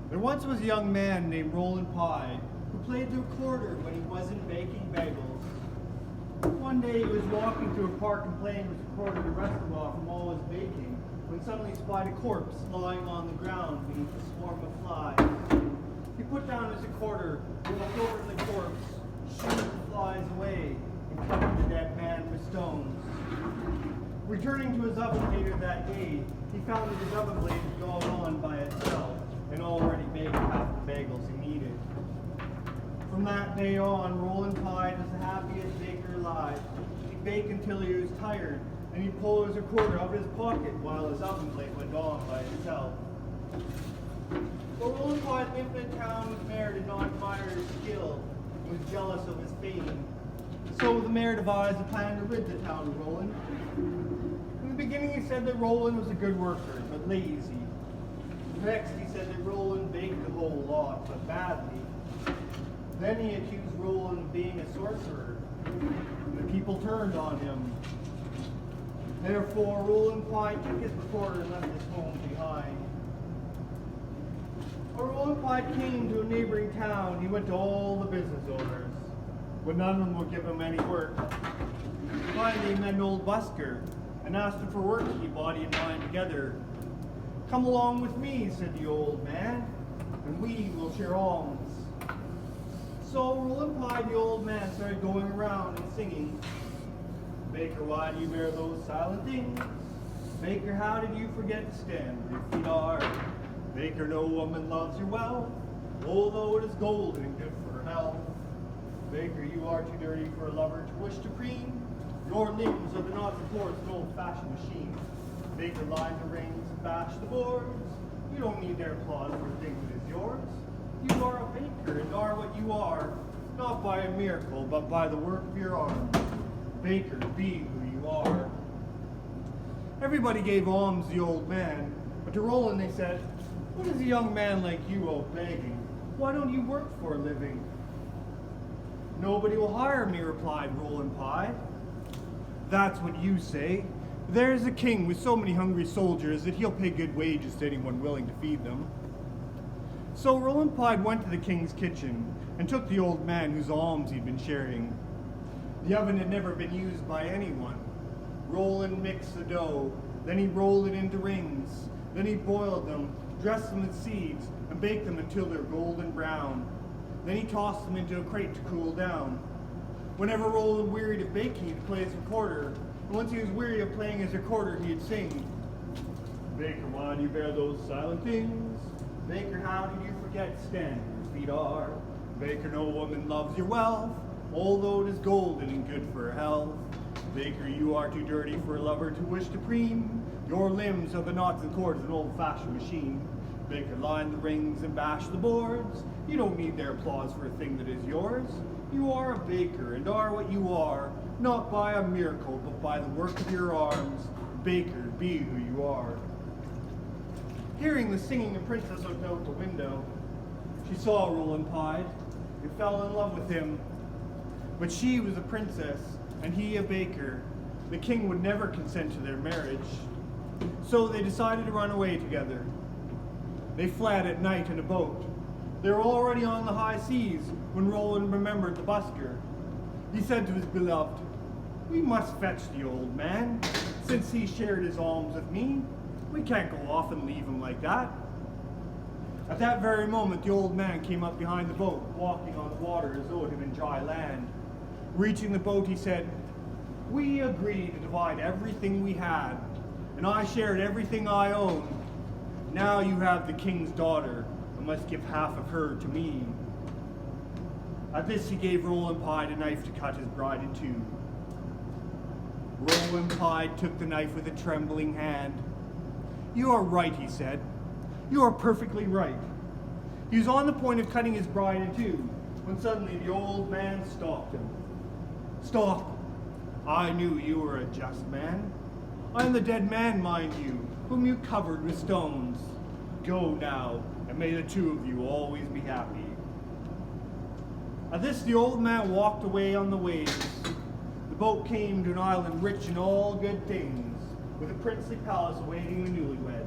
There once was a young man named Roland who played the recorder when he wasn't baking bagels. One day he was walking through a park and playing his recorder to rest him off from all his baking when suddenly he spied a corpse lying on the ground beneath a swarm of flies. He put down his recorder, walked over to the corpse, shooed the flies away, and covered the dead man with stones. Returning to his oven later that day, he found that his oven blade had gone on by itself and already baked half the bagels he needed. From that day on, Roland Pye was the happiest baker alive. He'd bake until he was tired, and he'd pull his recorder out of his pocket while his oven blade went on by itself. But Roland Pye lived in a town whose mayor did not admire his skill and was jealous of his fame. So the mayor devised a plan to rid the town of Roland. In the beginning he said that Roland was a good worker, but lazy. Next he said that Roland baked a whole lot, but badly. Then he accused Roland of being a sorcerer, and the people turned on him. Therefore, Roland Pye took his recorder and left his home behind. When Roland Pye came to a neighboring town, he went to all the business owners, but none of them would give him any work. Finally, he met an old busker and asked him for work to keep body and mind together. "Come along with me," said the old man, "and we will share alms." So Roland Pye, the old man, started going around and singing, "Baker, why do you bear those silent things? Baker, how did you forget to stand where your feet are? Baker, no woman loves your wealth, although it is golden and good for her health. Baker, you are too dirty for a lover to wish to preen. Your limbs are the knots and cords of an old-fashioned machine. Baker, line the rings and bash the boards. You don't need their applause for a thing that is yours. You are a baker and are what you are, not by a miracle, but by the work of your arms. Baker, be who you are." Everybody gave alms to the old man, but to Roland they said, "What is a young man like you out begging? Why don't you work for a living?" "Nobody will hire me," replied Roland Pye. "That's what you say. There's a king with so many hungry soldiers that he'll pay good wages to anyone willing to feed them." So Roland Pye went to the king's kitchen and took the old man whose alms he'd been sharing. The oven had never been used by anyone. Roland mixed the dough, then he rolled it into rings, then he boiled them, dressed them with seeds, and baked them until they were golden brown. Then he tossed them into a crate to cool down. Whenever Roland wearied of baking, he'd play his recorder, and once he was weary of playing his recorder, he'd sing, "Baker, why do you bear those silent things? Baker, how did you forget to stand where your feet are? Baker, no woman loves your wealth, although it is golden and good for her health. Baker, you are too dirty for a lover to wish to preen. Your limbs are the knots and cords of an old-fashioned machine. Baker, line the rings and bash the boards. You don't need their applause for a thing that is yours. You are a baker and are what you are, not by a miracle, but by the work of your arms. Baker, be who you are." Hearing the singing, the princess looked out the window. She saw Roland Pye and fell in love with him. But she was a princess, and he a baker. The king would never consent to their marriage. So they decided to run away together. They fled at night in a boat. They were already on the high seas when Roland remembered the busker. He said to his beloved, "We must fetch the old man, since he shared his alms with me. We can't go off and leave him like that." At that very moment, the old man came up behind the boat, walking on the water as though it had been dry land. Reaching the boat, he said, "We agreed to divide everything we had, and I shared everything I own. Now you have the king's daughter, and must give half of her to me." At this, he gave Roland Pye a knife to cut his bride in two. Roland Pye took the knife with a trembling hand. "You are right," he said. "You are perfectly right." He was on the point of cutting his bride in two, when suddenly the old man stopped him. "Stop! I knew you were a just man. I am the dead man, mind you, whom you covered with stones. Go now, and may the two of you always be happy." At this, the old man walked away on the waves. The boat came to an island rich in all good things, with a princely palace awaiting the newlyweds.